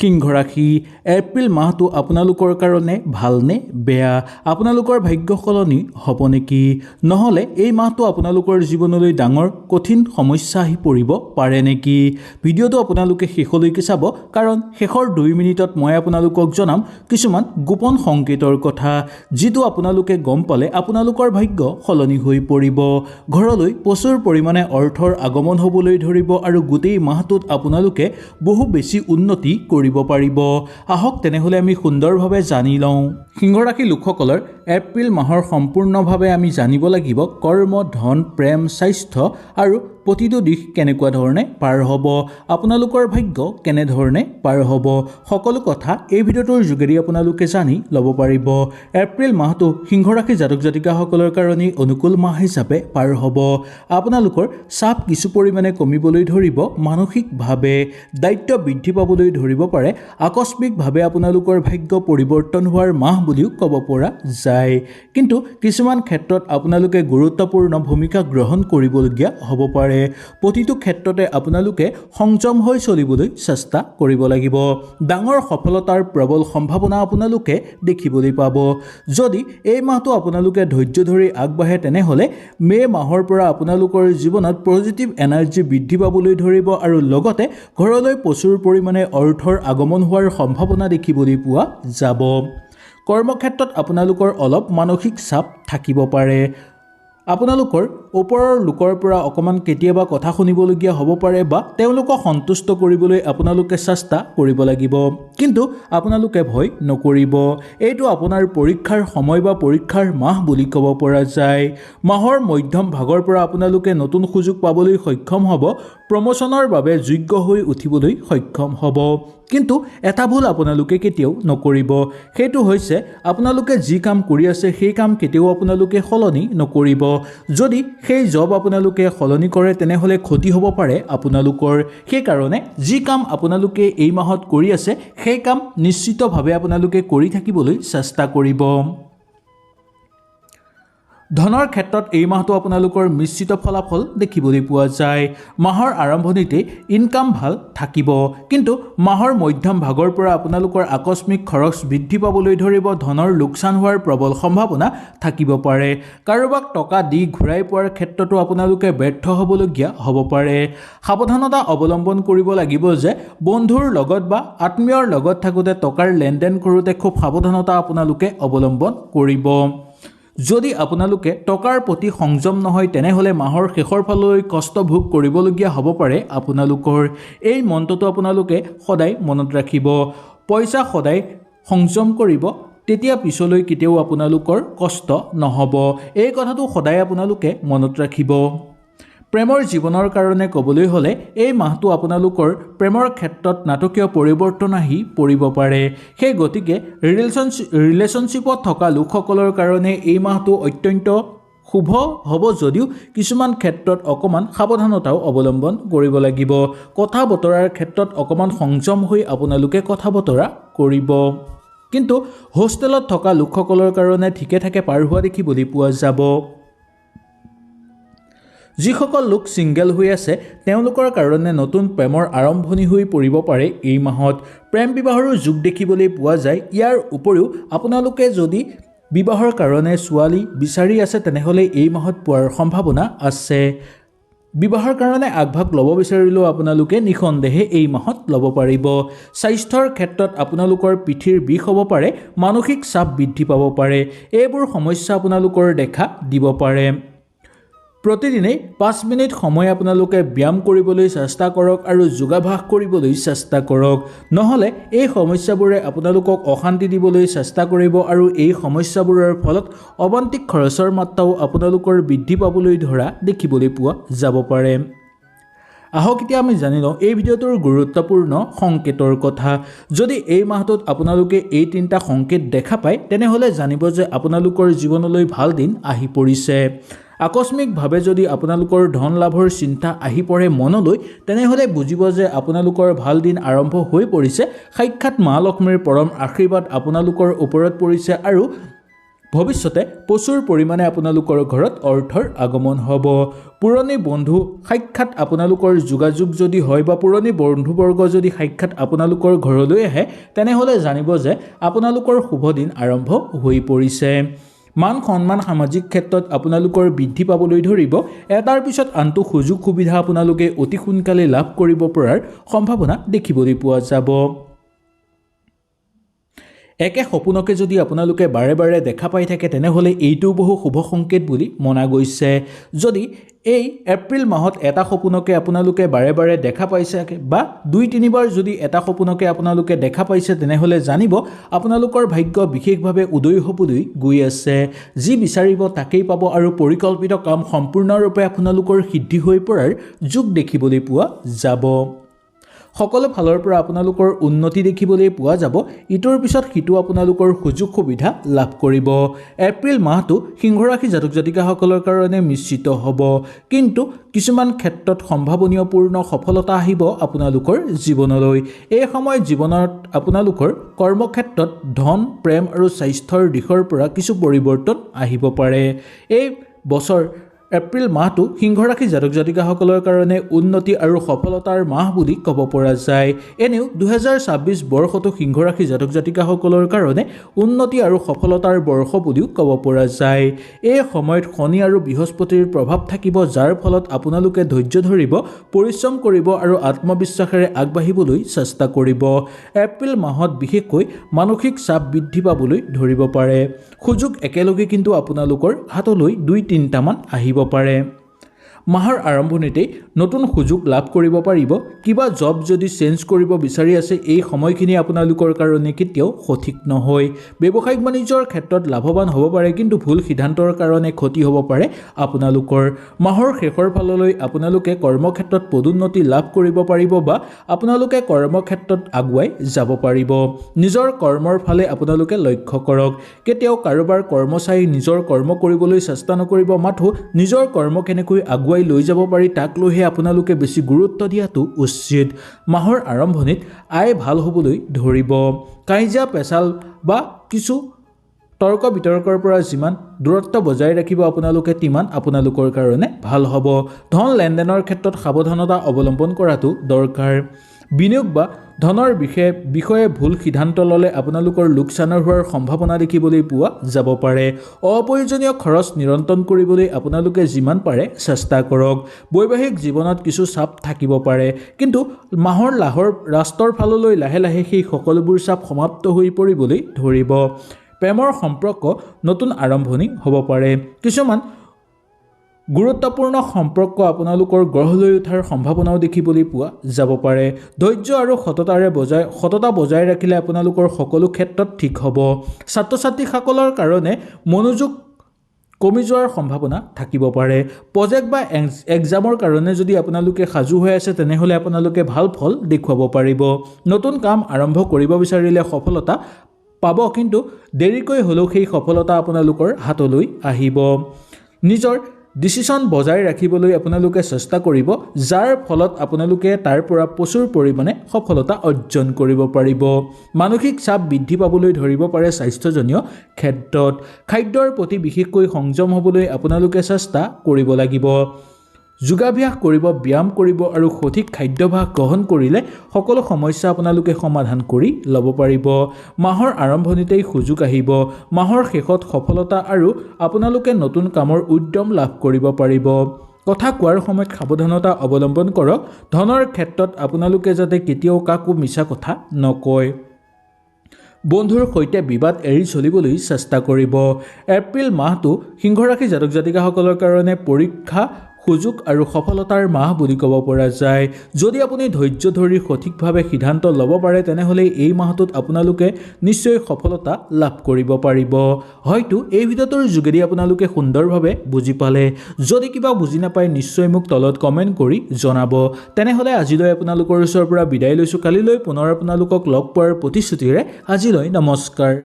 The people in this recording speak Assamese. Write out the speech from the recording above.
সিংহ ৰাশি এপ্ৰিল মাহটো আপোনালোকৰ কাৰণে ভালনে বেয়া আপোনালোকৰ ভাগ্য সলনি হ'ব নেকি নহলে এই মাহটো আপোনালোকৰ জীৱনলৈ ডাঙৰ কঠিন সমস্যা আহি পৰিব পাৰে নেকি ভিডিঅটো আপোনালোকে শেষলৈকে চাব কাৰণ শেষৰ 2 মিনিটত মই আপোনালোকক জনাম কিছুমান গোপন সংকেতৰ কথা যেটো আপোনালোকে গম পালে আপোনালোকৰ ভাগ্য সলনি হৈ পৰিব ঘৰলৈ প্ৰচুৰ পৰিমাণে অৰ্থৰ আগমন হ'বলৈ ধৰিব আৰু গোটেই মাহটোত আপোনালোকে বহু বেছি উন্নতি কৰিব পাৰিব আহক তেনেহলে আমি সুন্দৰভাৱে জানি লওঁ সিংহ ৰাশি লোকসকলৰ এপ্ৰিল মাহৰ সম্পূৰ্ণভাৱে আমি জানিব লাগিব কৰ্ম ধন প্ৰেম স্বাস্থ্য আৰু প্ৰতিটো দিশ কেনেকুৱা ধৰণে পাৰ হ'ব আপোনালোকৰ ভাগ্য কেনে ধৰণে পাৰ হ'ব সকলো কথা এই ভিডিঅ'টোৰ যোগেদি আপোনালোকে জানি ল'ব পাৰিব এপ্ৰিল মাহটো সিংহ ৰাশি জাতক জাতিকাসকলৰ কাৰণে অনুকূল মাহ হিচাপে পাৰ হ'ব আপোনালোকৰ চাপ কিছু পৰিমাণে কমিবলৈ ধৰিব মানসিকভাৱে দায়িত্ব বৃদ্ধি পাবলৈ ধৰিব পাৰে আকস্মিকভাৱে আপোনালোকৰ ভাগ্য পৰিৱৰ্তন হোৱাৰ মাহ বুলিও ক'ব পৰা যায় কিন্তু কিছুমান ক্ষেত্ৰত আপোনালোকে গুৰুত্বপূৰ্ণ ভূমিকা গ্ৰহণ কৰিবলগীয়া হ'ব পাৰে প্ৰতিটো ক্ষেত্ৰতে আপোনালোকে সংযম হৈ চলিবলৈ চেষ্টা কৰিব লাগিব ডাঙৰ সফলতাৰ প্ৰবল সম্ভাৱনা আপোনালোকে দেখিবলৈ পাব যদি এই মাহটো আপোনালোকে ধৈৰ্য ধৰি আগবাঢ়ে তেনেহলে মে মাহৰ পৰা আপোনালোকৰ জীৱনত পজিটিভ এনাৰ্জি বৃদ্ধি পাবলৈ ধৰিব আৰু লগতে ঘৰলৈ প্ৰচুৰ পৰিমাণে অৰ্থৰ আগমন হোৱাৰ সম্ভাৱনা দেখিবলৈ পোৱা যাব কৰ্মক্ষেত্ৰত আপোনালোকৰ অলপ মানসিক চাপ থাকিব পাৰে আপোনালোকৰ ওপৰৰ লোকৰ পৰা অকমান কেতিয়াবা কথা শুনিবলগীয়া হ'ব পাৰে বা তেওঁলোকক সন্তুষ্ট কৰিবলৈ আপোনালোকে চেষ্টা কৰিব লাগিব কিন্তু আপোনালোকে ভয় নকৰিব এইটো আপোনাৰ পৰীক্ষাৰ সময় বা পৰীক্ষাৰ মাহ বুলি ক'ব পৰা যায় মাহৰ মধ্যম ভাগৰ পৰা আপোনালোকে নতুন সুযোগ পাবলৈ সক্ষম হ'ব প্ৰমোচনৰ বাবে যোগ্য হৈ উঠিবলৈ সক্ষম হ'ব কিন্তু এটা ভুল আপোনালোকে কেতিয়াও নকৰিব সেইটো হৈছে আপোনালোকে যি কাম কৰি আছে সেই কাম কেতিয়াও আপোনালোকে সলনি নকৰিব যদি সেই জব আপোনালোকে সলনি কৰে তেনেহলে ক্ষতি হ'ব পাৰে আপোনালোকৰ সেই কাৰণে যি কাম আপোনালোকে এই মাহত কৰি আছে সেই কাম নিশ্চিতভাৱে আপোনালোকে কৰি থাকিবলৈ চেষ্টা কৰিব ধনৰ ক্ষেত্ৰত এই মাহটো আপোনালোকৰ মিশ্ৰিত ফলাফল দেখিবলৈ পোৱা যায় মাহৰ আৰম্ভণিতে ইনকাম ভাল থাকিব কিন্তু মাহৰ মধ্যম ভাগৰ পৰা আপোনালোকৰ আকস্মিক খৰচ বৃদ্ধি পাবলৈ ধৰিব ধনৰ লোকচান হোৱাৰ প্ৰবল সম্ভাৱনা থাকিব পাৰে কাৰোবাক টকা দি ঘূৰাই পোৱাৰ ক্ষেত্ৰতো আপোনালোকে ব্যৰ্থ হ'বলগীয়া হ'ব পাৰে সাৱধানতা অৱলম্বন কৰিব লাগিব যে বন্ধুৰ লগত বা আত্মীয়ৰ লগত থাকোঁতে টকাৰ লেনদেন কৰোঁতে খুব সাৱধানতা আপোনালোকে অৱলম্বন কৰিব যদি আপোনালোকে টকাৰ প্ৰতি সংযম নহয় তেনেহলে মাহৰ শেষৰ ফাললৈ কষ্ট ভোগ কৰিবলগীয়া হ'ব পাৰে আপোনালোকৰ এই মন্ত্ৰটো আপোনালোকে সদায় মনত ৰাখিব পইচা সদায় সংযম কৰিব তেতিয়া পিছলৈ কেতিয়াও আপোনালোকৰ কষ্ট নহ'ব এই কথাটো সদায় আপোনালোকে মনত ৰাখিব প্ৰেমৰ জীৱনৰ কাৰণে ক'বলৈ হ'লে এই মাহটো আপোনালোকৰ প্ৰেমৰ ক্ষেত্ৰত নাটকীয় পৰিৱৰ্তন আহি পৰিব পাৰে সেই গতিকে ৰিলেশ্যনশ্বিপত থকা লোকসকলৰ কাৰণে এই মাহটো অত্যন্ত শুভ হ'ব যদিও কিছুমান ক্ষেত্ৰত অকমান সাৱধানতাও অৱলম্বন কৰিব লাগিব কথা বতৰাৰ ক্ষেত্ৰত অকমান সংযম হৈ আপোনালোকে কথা বতৰা কৰিব কিন্তু হোষ্টেলত থকা লোকসকলৰ কাৰণে ঠিকে থাকে পাৰ হোৱা দেখিবলৈ পোৱা যাব যিসকল লোক সিংগেল হৈ আছে তেওঁলোকৰ কাৰণে নতুন প্ৰেমৰ আৰম্ভণি হৈ পৰিব পাৰে এই মাহত প্ৰেম বিবাহৰো যোগ দেখিবলৈ পোৱা যায় ইয়াৰ উপৰিও আপোনালোকে যদি বিবাহৰ কাৰণে ছোৱালী বিচাৰি আছে তেনেহলে এই মাহত পোৱাৰ সম্ভাৱনা আছে বিবাহৰ কাৰণে আগভাগ ল'ব বিচাৰিলেও আপোনালোকে নিখন্দেহে এই মাহত ল'ব পাৰিব স্বাস্থ্যৰ ক্ষেত্ৰত আপোনালোকৰ পিঠিৰ বিষ হ'ব পাৰে মানসিক চাপ বৃদ্ধি পাব পাৰে এইবোৰ সমস্যা আপোনালোকৰ দেখা দিব পাৰে প্ৰতিদিনে 5 মিনিট সময় আপোনালোকে ব্যায়াম কৰিবলৈ চেষ্টা কৰক আৰু যোগাভ্যাস কৰিবলৈ চেষ্টা কৰক নহলে এই সমস্যাবোৰে আপোনালোকক অশান্তি দিবলৈ চেষ্টা কৰিব আৰু এই সমস্যাবোৰৰ ফলত অবান্তিক খৰচৰ মাত্ৰাও আপোনালোকৰ বৃদ্ধি পাবলৈ ধৰা দেখিবলৈ পোৱা যাব পাৰে আহক এতিয়া আমি জানি লওঁ এই ভিডিঅ'টোৰ গুৰুত্বপূৰ্ণ সংকেতৰ কথা যদি এই মাহটোত আপোনালোকে এই তিনিটা সংকেত দেখা পায় তেনেহলে জানিব যে আপোনালোকৰ জীৱনলৈ ভাল দিন আহি পৰিছে আকস্মিকভাৱে যদি আপোনালোকৰ ধন লাভৰ চিন্তা আহি পৰে মনলৈ তেনেহলে বুজিব যে আপোনালোকৰ ভাল দিন আৰম্ভ হৈ পৰিছে সাক্ষাৎ মা লক্ষ্মীৰ পৰম আশীৰ্বাদ আপোনালোকৰ ওপৰত পৰিছে আৰু ভৱিষ্যতে প্ৰচুৰ পৰিমাণে আপোনালোকৰ ঘৰত অৰ্থৰ আগমন হ'ব। পুৰণি বন্ধু সাক্ষাৎ আপোনালোকৰ যোগাযোগ যদি হয় বা পুৰণি বন্ধুবৰ্গ যদি সাক্ষাৎ আপোনালোকৰ ঘৰলৈ আহে তেনেহ'লে জানিব যে আপোনালোকৰ শুভ দিন আৰম্ভ হৈ পৰিছে। মান সন্মান সামাজিক ক্ষেত্ৰত আপোনালোকৰ বৃদ্ধি পাবলৈ ধৰিব। এটাৰ পিছত আনটো সুযোগ সুবিধা আপোনালোকে অতি সোনকালে লাভ কৰিব পৰাৰ সম্ভাৱনা দেখিবলৈ পোৱা যাব। একে সপোনকে যদি আপোনালোকে বাৰে বাৰে দেখা পাই থাকে তেনেহ'লে এইটোও বহু শুভ সংকেত বুলি মনা গৈছে। যদি এই এপ্ৰিল মাহত এটা সপোনকে আপোনালোকে বাৰে বাৰে দেখা পাইছে বা 2-3বাৰ যদি এটা সপোনকে আপোনালোকে দেখা পাইছে তেনেহ'লে জানিব আপোনালোকৰ ভাগ্য বিশেষভাৱে উদয় হ'বলৈ গৈ আছে। যি বিচাৰিব তাকেই পাব আৰু পৰিকল্পিত কাম সম্পূৰ্ণৰূপে আপোনালোকৰ সিদ্ধি হৈ পৰাৰ যোগ দেখিবলৈ পোৱা যাব। সকলো ফালৰ পৰা আপোনালোকৰ উন্নতি দেখিবলৈ পোৱা যাব। ইটোৰ পিছত সিটো আপোনালোকৰ সুযোগ সুবিধা লাভ কৰিব। এপ্ৰিল মাহটো সিংহ ৰাশি জাতক জাতিকাসকলৰ কাৰণে মিশ্ৰিত হ'ব, কিন্তু কিছুমান ক্ষেত্ৰত সম্ভাৱনীয়পূৰ্ণ সফলতা আহিব আপোনালোকৰ জীৱনলৈ। এই সময়ত জীৱনত আপোনালোকৰ কৰ্মক্ষেত্ৰত ধন, প্ৰেম আৰু স্বাস্থ্যৰ দিশৰ পৰা কিছু পৰিৱৰ্তন আহিব পাৰে। এই বছৰ এপ্ৰিল মাহটো সিংহ ৰাশি জাতক জাতিকাসকলৰ কাৰণে উন্নতি আৰু সফলতাৰ মাহ বুলি ক'ব পৰা যায়। এনেও 2026 বৰ্ষটো সিংহ ৰাশি জাতক জাতিকাসকলৰ কাৰণে উন্নতি আৰু সফলতাৰ বৰ্ষ বুলিও ক'ব পৰা যায়। এই সময়ত শনি আৰু বৃহস্পতিৰ প্ৰভাৱ থাকিব, যাৰ ফলত আপোনালোকে ধৈৰ্য ধৰিব, পৰিশ্ৰম কৰিব আৰু আত্মবিশ্বাসেৰে আগবাঢ়িবলৈ চেষ্টা কৰিব। এপ্ৰিল মাহত বিশেষকৈ মানসিক চাপ বৃদ্ধি পাবলৈ ধৰিব পাৰে। সুযোগ একেলগে কিন্তু আপোনালোকৰ হাতলৈ 2-3টামান আহিব পাৰে। মাহৰ আৰম্ভণিতেই নতুন সুযোগ লাভ কৰিব পাৰিব। কিবা জব যদি চেঞ্জ কৰিব বিচাৰি আছে এই সময়খিনি আপোনালোকৰ কাৰণে কেতিয়াও সঠিক নহয়। ব্যৱসায়িক বাণিজ্যৰ ক্ষেত্ৰত লাভৱান হ'ব পাৰে, কিন্তু ভুল সিদ্ধান্তৰ কাৰণে ক্ষতি হ'ব পাৰে আপোনালোকৰ। মাহৰ শেষৰ ফাললৈ আপোনালোকে কৰ্মক্ষেত্ৰত পদোন্নতি লাভ কৰিব পাৰিব বা আপোনালোকে কৰ্মক্ষেত্ৰত আগুৱাই যাব পাৰিব। নিজৰ কৰ্মৰ ফালে আপোনালোকে লক্ষ্য কৰক। কেতিয়াও কাৰোবাৰ কৰ্ম চাই নিজৰ কৰ্ম কৰিবলৈ চেষ্টা নকৰিব, মাথো নিজৰ কৰ্ম কেনেকৈ আগুৱাই লৈ যাব পাৰি তাক লৈহে আপোনালোকে বেছি গুৰুত্ব দিয়াটো উচিত। মাহৰ আৰম্ভণিত আয় ভাল হ'বলৈ ধৰিব। কাজিয়া পেচাল বা কিছু তৰ্ক বিতৰ্কৰ পৰা যিমান দূৰত্ব বজাই ৰাখিব আপোনালোকে তিমান আপোনালোকৰ কাৰণে ভাল হ'ব। ধন লেনদেনৰ ক্ষেত্ৰত সাৱধানতা অৱলম্বন কৰাটো দৰকাৰ। বিনিয়োগ বা ধনৰ বিষয়ে ভুল সিদ্ধান্ত ল'লে আপোনালোকৰ লোকচানৰ হোৱাৰ সম্ভাৱনা দেখিবলৈ পোৱা যাব পাৰে। অপ্ৰয়োজনীয় খৰচ নিয়ন্ত্ৰণ কৰিবলৈ আপোনালোকে যিমান পাৰে চেষ্টা কৰক। বৈবাহিক জীৱনত কিছু চাপ থাকিব পাৰে, কিন্তু মাহৰ লাষ্টৰ ফাললৈ লাহে লাহে সেই সকলোবোৰ চাপ সমাপ্ত হৈ পৰিবলৈ ধৰিব। প্ৰেমৰ সম্পৰ্ক নতুন আৰম্ভণি হ'ব পাৰে। কিছুমান গুৰুত্বপূৰ্ণ সম্পৰ্ক আপোনালোকৰ গঢ় লৈ উঠাৰ সম্ভাৱনাও দেখিবলৈ পোৱা যাব পাৰে। ধৈৰ্য আৰু সততা বজাই ৰাখিলে আপোনালোকৰ সকলো ক্ষেত্ৰত ঠিক হ'ব। ছাত্ৰ ছাত্ৰীসকলৰ কাৰণে মনোযোগ কমি যোৱাৰ সম্ভাৱনা থাকিব পাৰে। প্ৰজেক্ট বা এক্সামৰ কাৰণে যদি আপোনালোকে সাজু হৈ আছে তেনেহ'লে আপোনালোকে ভাল ফল দেখুৱাব পাৰিব। নতুন কাম আৰম্ভ কৰিব বিচাৰিলে সফলতা পাব, কিন্তু দেৰিকৈ হ'লেও সেই সফলতা আপোনালোকৰ হাতলৈ আহিব। নিজৰ ডিচিশ্যন বজাই ৰাখিবলৈ আপোনালোকে চেষ্টা কৰিব, যাৰ ফলত আপোনালোকে তাৰ পৰা প্ৰচুৰ পৰিমাণে সফলতা অৰ্জন কৰিব পাৰিব। মানসিক চাপ বৃদ্ধি পাবলৈ ধৰিব পাৰে স্বাস্থ্যজনীয় ক্ষেত্ৰত। খাদ্যৰ প্ৰতি বিশেষকৈ সংযম হ'বলৈ আপোনালোকে চেষ্টা কৰিব লাগিব। যোগাভ্যাস কৰিব, ব্যায়াম কৰিব আৰু সঠিক খাদ্যাভ্যাস গ্ৰহণ কৰিলে সকলো সমস্যা আপোনালোকে সমাধান কৰি ল'ব পাৰিব। মাহৰ আৰম্ভণিতেই সুযোগ আহিব। মাহৰ শেষত সফলতা আৰু আপোনালোকে নতুন কামৰ উদ্যম লাভ কৰিব পাৰিব। কথা কোৱাৰ সময়ত সাৱধানতা অৱলম্বন কৰক। ধনৰ ক্ষেত্ৰত আপোনালোকে যাতে কেতিয়াও কাকো মিছা কথা নকয়। বন্ধুৰ সৈতে বিবাদ এৰি চলিবলৈ চেষ্টা কৰিব। এপ্ৰিল মাহটো সিংহ ৰাশি জাতক জাতিকাসকলৰ কাৰণে পৰীক্ষা, সুযোগ আৰু সফলতাৰ মাহ বুলি ক'ব পৰা যায়। যদি আপুনি ধৈৰ্য ধৰি সঠিকভাৱে সিদ্ধান্ত ল'ব পাৰে তেনেহ'লে এই মাহটোত আপোনালোকে নিশ্চয় সফলতা লাভ কৰিব পাৰিব। হয়তো এই ভিডিঅ'টোৰ যোগেদি আপোনালোকে সুন্দৰভাৱে বুজি পালে। যদি কিবা বুজি নাপায় নিশ্চয় মোক তলত কমেণ্ট কৰি জনাব। তেনেহ'লে আজিলৈ আপোনালোকৰ ওচৰৰ পৰা বিদায় লৈছোঁ। কালিলৈ পুনৰ আপোনালোকক লগ পোৱাৰ প্ৰতিশ্ৰুতিৰে আজিলৈ নমস্কাৰ।